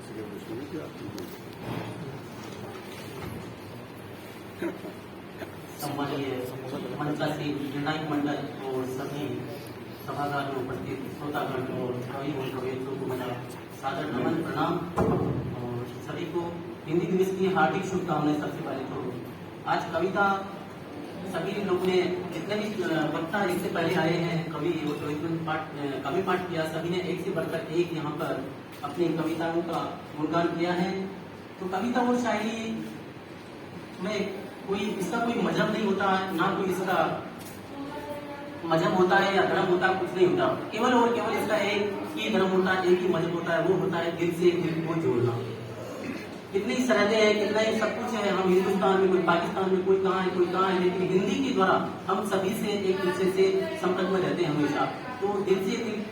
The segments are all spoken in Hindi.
सके प्रश्न की आपकी सम्मानीय मंचासी निर्णायक मंडल और सभी सभागार में उपस्थित श्रोतागण और कवि और कवियत्रियों को मेरा सादर नमन प्रणाम और सभी को हिंदी दिवस की हार्दिक शुभकामनाएं। सबसे पहले तो आज कविता सभी लोग ने जितने भी वक्ता इससे पहले आए हैं कवि और कवि पाठ किया, सभी ने एक से बढ़कर एक यहाँ पर अपनी कविताओं का गुणगान किया है। तो कविता और शायरी में इसका कोई मजहब नहीं होता, ना कोई इसका मजहब होता है या धर्म होता है, कुछ नहीं होता। केवल और केवल इसका एक ही धर्म होता है, एक ही मजहब होता है, वो होता है दिल से दिल को जोड़ना। कितनी सरहदें हैं, कितना ही सब कुछ है। हम हिंदुस्तान में, कोई पाकिस्तान में, कोई कहाँ है, कोई कहाँ है, लेकिन हिंदी के द्वारा हम सभी से एक दूसरे से संपर्क में रहते हैं हमेशा। तो दिल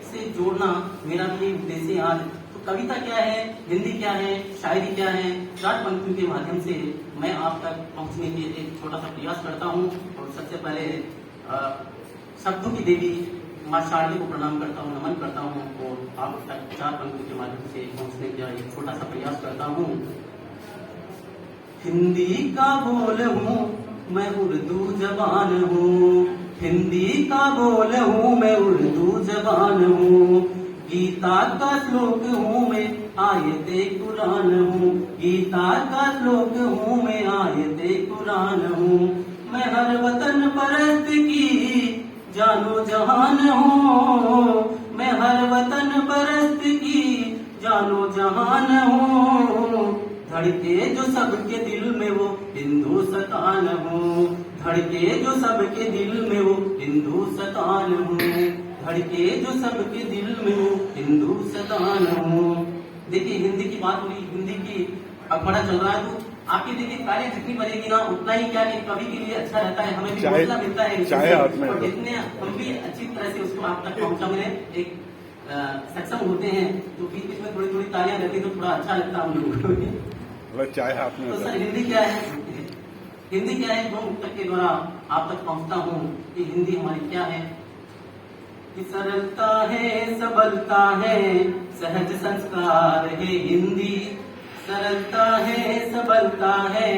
से जोड़ना मेरा भी उद्देश्य है आज। तो कविता क्या है, हिंदी क्या है, शायरी क्या है, 4 पंक्तियों के माध्यम से मैं आप तक पहुंचने के एक छोटा सा प्रयास करता हूं। और सबसे पहले शब्दों की देवी माँ शारदा को प्रणाम करता हूँ, नमन करता हूँ और आप तक 4 पंक्तियों के माध्यम से पहुंचने का एक छोटा सा प्रयास करता हूँ। हिंदी का बोल हूँ मैं, उर्दू जबान हूँ। हिंदी का बोल हूँ मैं, उर्दू जबान हूँ। गीता का श्लोक हूँ मैं, आयते कुरान हूँ। गीता का श्लोक हूँ मैं, आयते कुरान हूँ। मैं हर वतन परस्त की जानो जहान हूँ। मैं हर वतन परस्त की जानो जहान हूँ। धड़के जो सबके दिल में वो हिंदुस्तान हूँ। धड़के जो सबके दिल में वो हिंदुस्तान हूँ। धड़के जो सबके दिल में वो हिंदुस्तान हूँ। देखिए हिंदी की बात हुई, हिंदी की अखबार चल रहा है, तो आपकी देखिए कार्य जितनी बनेगी ना उतना ही क्या एक कवि के लिए अच्छा रहता है, हमें भी हौसला मिलता है। और जितने हम भी अच्छी तरह से उसको आप तक पहुंचाने एक सक्षम होते हैं, तो बीच बीच में थोड़ी थोड़ी तालियां रहती तो थोड़ा अच्छा लगता है हम लोगों को। चाहे आपने तो सर हिंदी क्या है, हिंदी क्या है, 2 मुक्तक के द्वारा आप तक पहुंचता हूँ कि हिंदी हमारी क्या है। कि सरलता है, सबलता है, सहज संस्कार है हिंदी। सरलता है, सबलता है,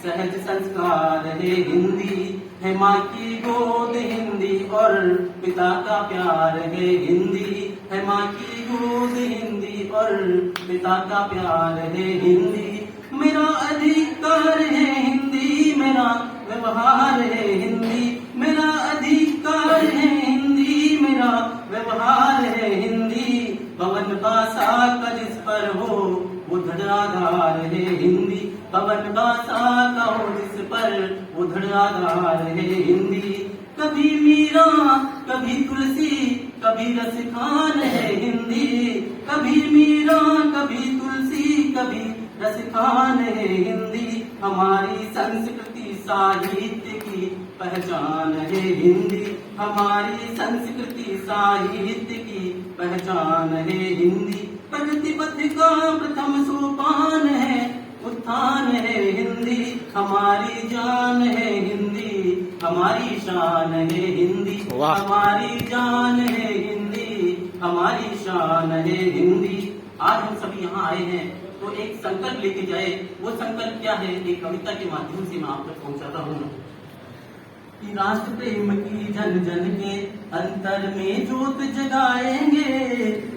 सहज संस्कार है हिंदी। है माँ की गोद हिंदी और पिता का प्यार है हिंदी। है माँ की गोद हिंदी और पिता का प्यार है हिंदी। मेरा अधिकार है हिंदी, मेरा व्यवहार है हिंदी। मेरा अधिकार है हिंदी, मेरा व्यवहार है हिंदी। पवन भाषा का जिस पर हो वो धड़ाधार है हिंदी। पवन भाषा का हो जिस पर वो धड़ाधार है हिंदी। कभी मीरा, कभी तुलसी, कभी रसखान है हिंदी। कभी मीरा, कभी तुलसी, कभी रसखान है हिंदी। हमारी संस्कृति साहित्य की पहचान है हिंदी। हमारी संस्कृति साहित्य की पहचान है हिंदी। प्रगति पथ का प्रथम सोपान है, उत्थान है हिंदी। हमारी जान है हिंदी, हमारी शान है हिंदी। हमारी जान है हिंदी, हमारी शान है हिंदी। आज हम सभी यहाँ आए हैं तो एक संकल्प लेके जाए। वो संकल्प क्या है, एक कविता के माध्यम से मैं आप तक पहुंचाता हूँ। कि राष्ट्र प्रेम की जन जन के अंतर में ज्योत जगाएंगे।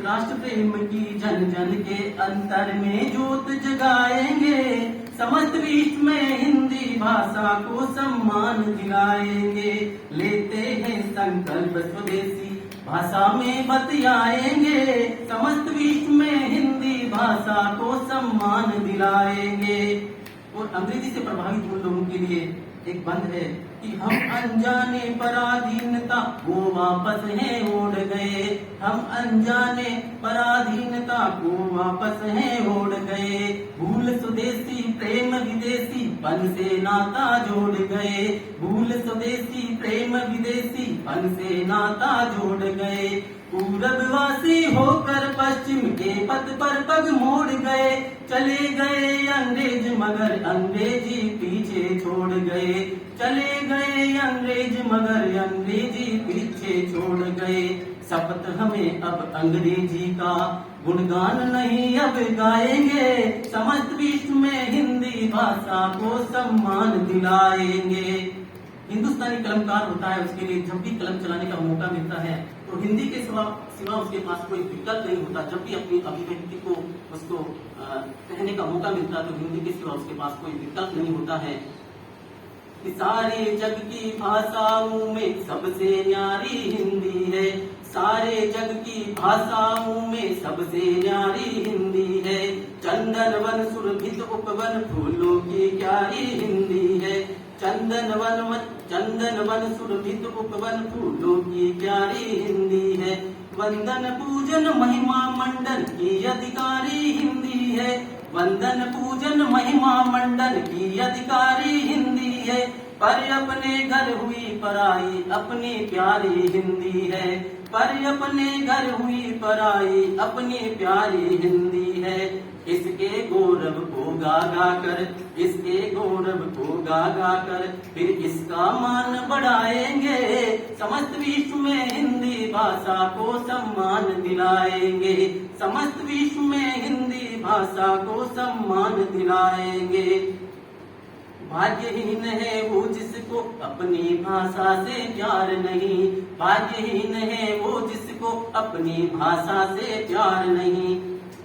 राष्ट्र प्रेम की जन जन के अंतर में ज्योत जगाएंगे। समस्त विश्व में हिंदी भाषा को सम्मान दिलाएंगे। लेते हैं संकल्प स्वदेशी भाषा में बतियाएंगे। समस्त विश्व में हिंदी भाषा को सम्मान दिलाएंगे। और अंग्रेजी से प्रभावित उन लोगों के लिए एक बंद है कि हम अनजाने पराधीनता को वापस है ओढ़ गए। हम अनजाने पराधीनता को वापस है ओढ़ गए। भूल स्वदेशी प्रेम विदेशी पन से नाता जोड़ गए। भूल स्वदेशी प्रेम विदेशी पन से नाता जोड़ गए। पूरबवासी होकर पश्चिम के पथ पर पग मोड़ गए। चले गए अंग्रेज मगर अंग्रेजी पीछे छोड़ गए। चले गए अंग्रेज मगर अंग्रेजी पीछे छोड़ गए। शपथ हमें अब अंग्रेजी का गुणगान नहीं अब गाएंगे, समस्त विश्व में हिंदी भाषा को सम्मान दिलाएंगे। हिंदुस्तानी कलमकार होता है, उसके लिए जब भी कलम चलाने का मौका मिलता है तो हिंदी के सिवा उसके पास कोई विकल्प नहीं होता। जब भी अपनी अभिव्यक्ति को उसको कहने का मौका मिलता है तो हिंदी के सिवा उसके पास कोई विकल्प नहीं होता है। सारे जग की भाषाओं में सबसे न्यारी हिंदी है, सारे जग की भाषाओं में सबसे न्यारी हिंदी है। चंदन वन सुरभित उपवन फूलों की क्यारी हिंदी है, चंदन वन सुरभित उपवन फूलों की प्यारी हिंदी है। वंदन पूजन महिमा मंडन की अधिकारी हिंदी है, वंदन पूजन महिमा मंडन की अधिकारी हिंदी है। पर अपने घर हुई पराई अपनी प्यारी हिंदी है, पर अपने घर हुई पराई अपनी प्यारी हिंदी है। इसके गौरव को गा गा कर, इसके गौरव को गा गा कर फिर इसका मान बढ़ाएंगे, समस्त विश्व में हिंदी भाषा को सम्मान दिलाएंगे, समस्त विश्व में हिंदी भाषा को सम्मान दिलाएंगे। भाग्यहीन है वो जिसको अपनी भाषा से प्यार नहीं, भाग्यहीन है वो जिसको अपनी भाषा से प्यार नहीं।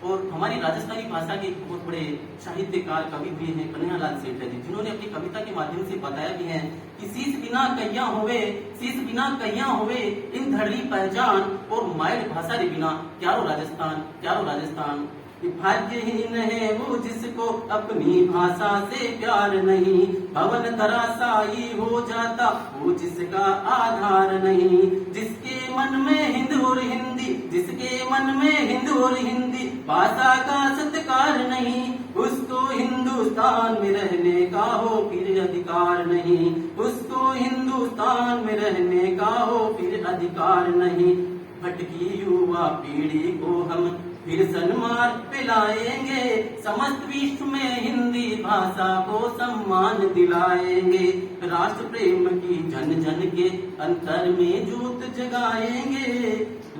और हमारी राजस्थानी भाषा के बहुत बड़े साहित्यकार कवि हुए हैं कन्हैयालाल सेठ जी, जिन्होंने अपनी कविता के माध्यम से बताया भी है कि शीश बिना कैया होवे, शीश बिना कैया होवे इन धरली पहचान, और माइल भाषा रे बिना क्यारो राजस्थान, क्यारो राजस्थान। भाग्यहीन है वो जिसको अपनी भाषा से प्यार नहीं, भवन धराशायी हो जाता वो जिसका आधार नहीं। जिसके मन में हिंद और हिंदी, जिसके मन में हिंद और हिंदी भाषा का सत्कार नहीं, उसको हिंदुस्तान में रहने का हो फिर अधिकार नहीं, उसको हिंदुस्तान में रहने का हो फिर अधिकार नहीं। भटकी युवा पीढ़ी को हम फिर सन्मार्ग पे लाएंगे, समस्त विश्व में हिंदी भाषा को सम्मान दिलाएंगे। राष्ट्र प्रेम की जन जन के अंतर में ज्योत जगाएंगे,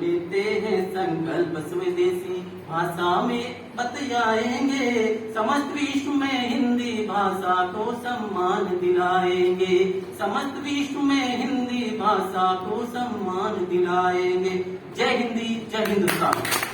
लेते हैं संकल्प स्वदेशी भाषा में बतलाएंगे, समस्त विश्व में हिंदी भाषा को सम्मान दिलाएंगे, समस्त विश्व में हिंदी भाषा को सम्मान दिलाएंगे। जय हिंदी, जय हिंदुस्तान।